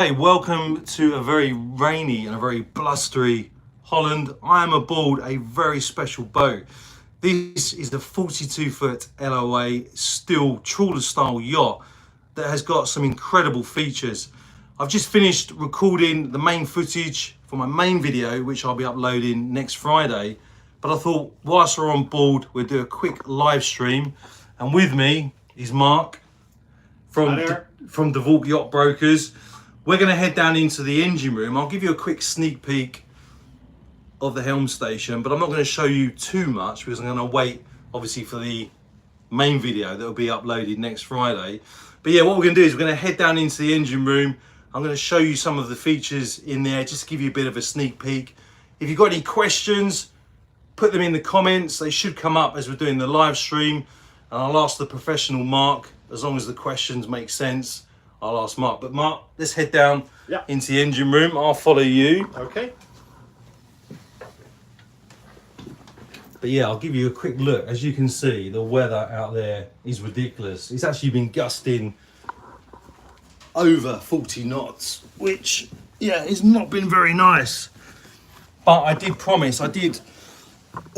Hey, welcome to a very rainy and a very blustery Holland. I am aboard a very special boat. This is the 42-foot LOA steel trawler style yacht that has got some incredible features. I've just finished recording the main footage for my main video, which I'll be uploading next Friday. But I thought, whilst we're on board, we'll do a quick live stream. And with me is Mark from DeValk Yacht Brokers. We're going to head down into the engine room. I'll give you a quick sneak peek of the helm station, but I'm not going to show you too much because I'm going to wait, obviously, for the main video that will be uploaded next Friday. But yeah, what we're going to do is we're going to head down into the engine room. I'm going to show you some of the features in there, just to give you a bit of a sneak peek. If you've got any questions, put them in the comments. They should come up as we're doing the live stream. And I'll ask the professional Mark, as long as the questions make sense. I'll ask Mark. But Mark, let's head down into the engine room. I'll follow you. Okay. But yeah, I'll give you a quick look. As you can see, the weather out there is ridiculous. It's actually been gusting over 40 knots, which, yeah, has not been very nice. But I did promise, a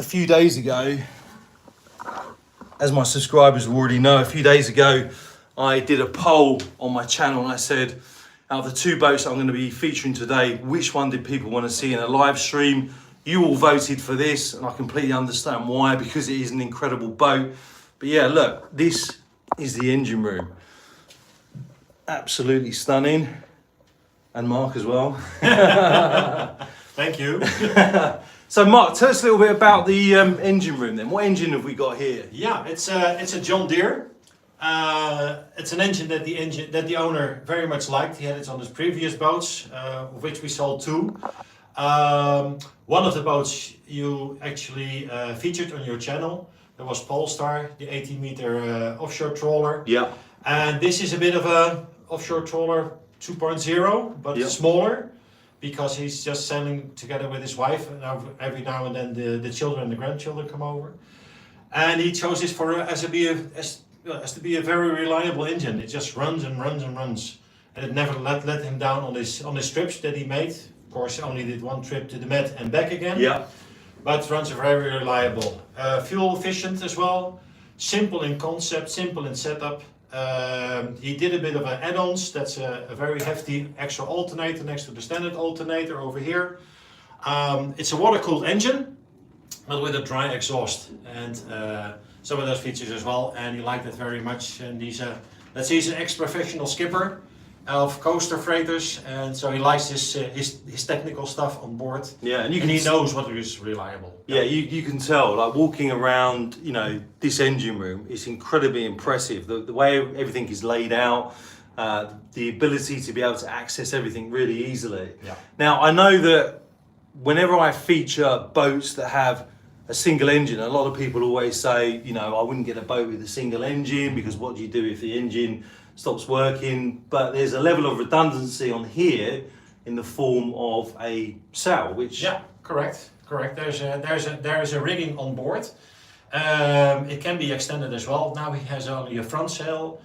few days ago, as my subscribers already know, a few days ago, I did a poll on my channel and I said, out of the two boats I'm going to be featuring today, which one did people want to see in a live stream? You all voted for this, and I completely understand why, because it is an incredible boat. But yeah, look, this is the engine room. Absolutely stunning. And Mark as well. Thank you. So Mark, tell us a little bit about the engine room then. What engine have we got here? Yeah, it's a John Deere. It's an engine that the owner very much liked. He had it on his previous boats, of which we sold two. One of the boats you actually featured on your channel. That was Polestar, the 18-meter offshore trawler. Yeah. And this is a bit of a offshore trawler 2.0, but smaller, because he's just sailing together with his wife, and every now and then the children and the grandchildren come over. And he chose this as to be a very reliable engine. It just runs and runs and runs, and it never let him down on his trips that he made. Of course, he only did one trip to the Med and back again. Yeah. But runs very reliable. Fuel efficient as well. Simple in concept, simple in setup. He did a bit of an add-ons. That's a very hefty extra alternator next to the standard alternator over here. It's a water-cooled engine, but with a dry exhaust, and some of those features as well. And he liked it very much. And he's an ex-professional skipper of coaster freighters, and so he likes his technical stuff on board. Yeah, and he knows what is reliable. Yeah, you can tell, like walking around, this engine room, it's incredibly impressive. The way everything is laid out, the ability to be able to access everything really easily. Yeah. Now, I know that whenever I feature boats that have a single engine, a lot of people always say, I wouldn't get a boat with a single engine because what do you do if the engine stops working? But there's a level of redundancy on here in the form of a sail, which correct. There is a rigging on board. It can be extended as well. Now he has only a front sail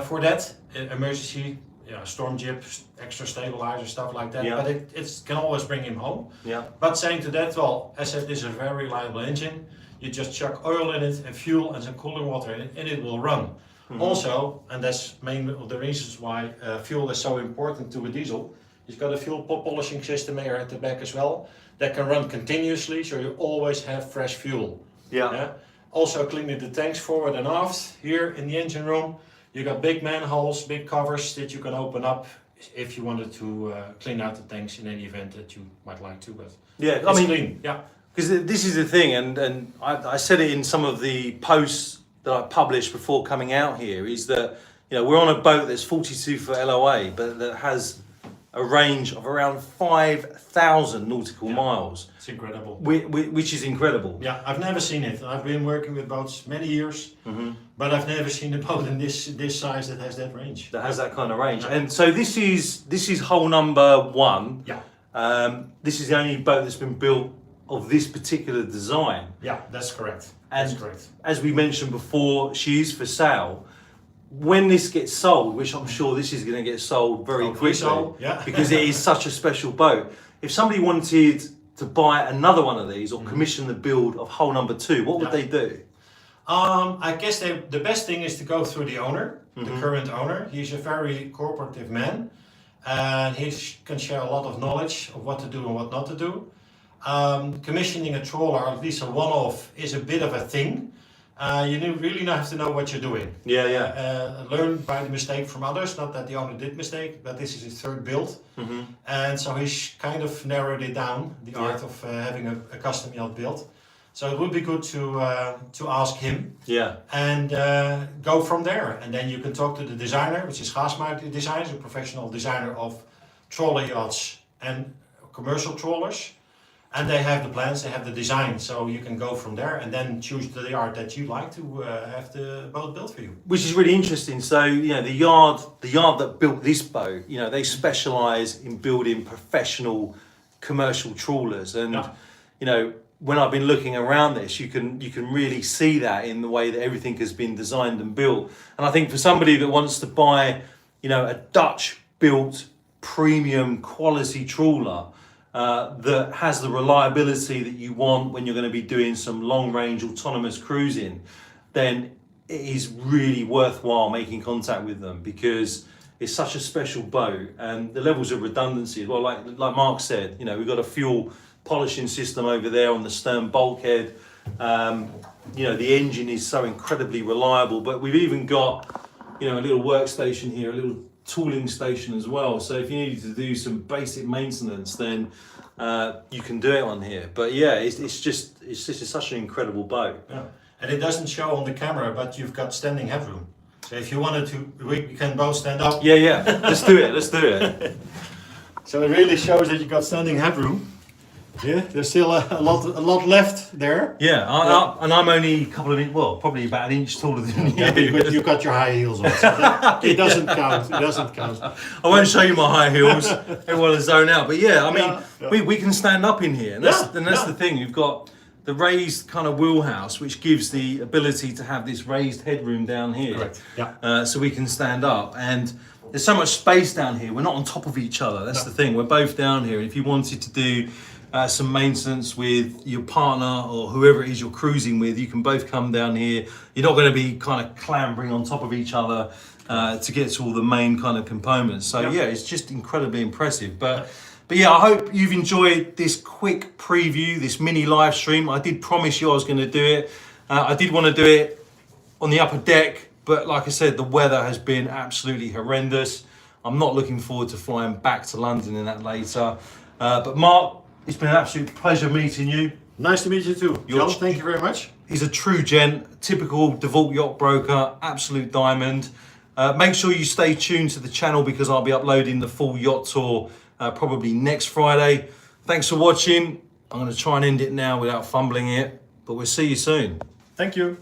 for that emergency, storm jib, extra stabilizer, stuff like that. But it can always bring him home. But saying to that, well, as I said, this is a very reliable engine. You just chuck oil in it and fuel and some cooling water in it, and it will run. Mm-hmm. Also, and that's main of the reasons why fuel is so important to a diesel. He's got a fuel polishing system here at the back as well that can run continuously, so you always have fresh fuel. Also cleaning the tanks forward and aft. Here in the engine room, you got big manholes, big covers that you can open up if you wanted to clean out the tanks in any event that you might like to. But it's clean. Yeah. Because this is the thing, and I said it in some of the posts that I published before coming out here, is that we're on a boat that's 42-foot LOA, but that has a range of around 5,000 nautical miles. It's incredible. Which is incredible. Yeah, I've never seen it. I've been working with boats many years, but I've never seen a boat in this size that has that range. That has that kind of range. And so this is hull number 1. Yeah. This is the only boat that's been built of this particular design. Yeah, that's correct. And as we mentioned before, she is for sale. when this gets sold, which I'm sure this is going to get sold very Hopefully quickly, so, yeah. because it is such a special boat. If somebody wanted to buy another one of these or commission the build of hull number 2, what would they do? I guess the best thing is to go through the owner, the current owner. He's a very cooperative man, and he can share a lot of knowledge of what to do and what not to do. Commissioning a trawler, or at least a one-off, is a bit of a thing. Really have to know what you're doing. Learn by the mistake from others. Not that the owner did mistake, but this is his third build, and so he's kind of narrowed it down, the art of having a custom yacht built. So it would be good to ask him. And go from there. And then you can talk to the designer, which is Gaasma Designs, a professional designer of trawler yachts and commercial trawlers. And they have the plans, they have the design, so you can go from there and then choose the yard that you like to have the boat built for you. Which is really interesting. So, the yard that built this boat, they specialise in building professional commercial trawlers. And, when I've been looking around this, you can really see that in the way that everything has been designed and built. And I think for somebody that wants to buy, a Dutch-built premium quality trawler, that has the reliability that you want when you're going to be doing some long-range autonomous cruising, then it is really worthwhile making contact with them, because it's such a special boat, and the levels of redundancy as well. Like Mark said, we've got a fuel polishing system over there on the stern bulkhead. The engine is so incredibly reliable, but we've even got, a little workstation here, a little tooling station as well. So if you needed to do some basic maintenance, then you can do it on here. But it's just such an incredible boat. Yeah. And it doesn't show on the camera, but you've got standing headroom. So if you wanted to, we can both stand up. Let's do it. So it really shows that you've got standing headroom. Yeah, there's still a lot left there. And I'm only a couple of inches, probably about an inch taller than you. But you've got your high heels on. So it doesn't count. I won't show you my high heels. Everyone will zone out. But we can stand up in here. And that's the thing. You've got the raised kind of wheelhouse, which gives the ability to have this raised headroom down here. Correct. Yeah. So we can stand up. And there's so much space down here. We're not on top of each other. That's the thing. We're both down here. And if you wanted to do some maintenance with your partner or whoever it is you're cruising with, you can both come down here. You're not going to be kind of clambering on top of each other to get to all the main kind of components. So it's just incredibly impressive. But I hope you've enjoyed this quick preview, this mini live stream. I did promise you I was going to do it. I did want to do it on the upper deck, but like I said, the weather has been absolutely horrendous. I'm not looking forward to flying back to London in that later. But Mark, it's been an absolute pleasure meeting you. Nice to meet you too. John, thank you very much. He's a true gent, typical DeVault yacht broker, absolute diamond. Make sure you stay tuned to the channel, because I'll be uploading the full yacht tour probably next Friday. Thanks for watching. I'm going to try and end it now without fumbling it, but we'll see you soon. Thank you.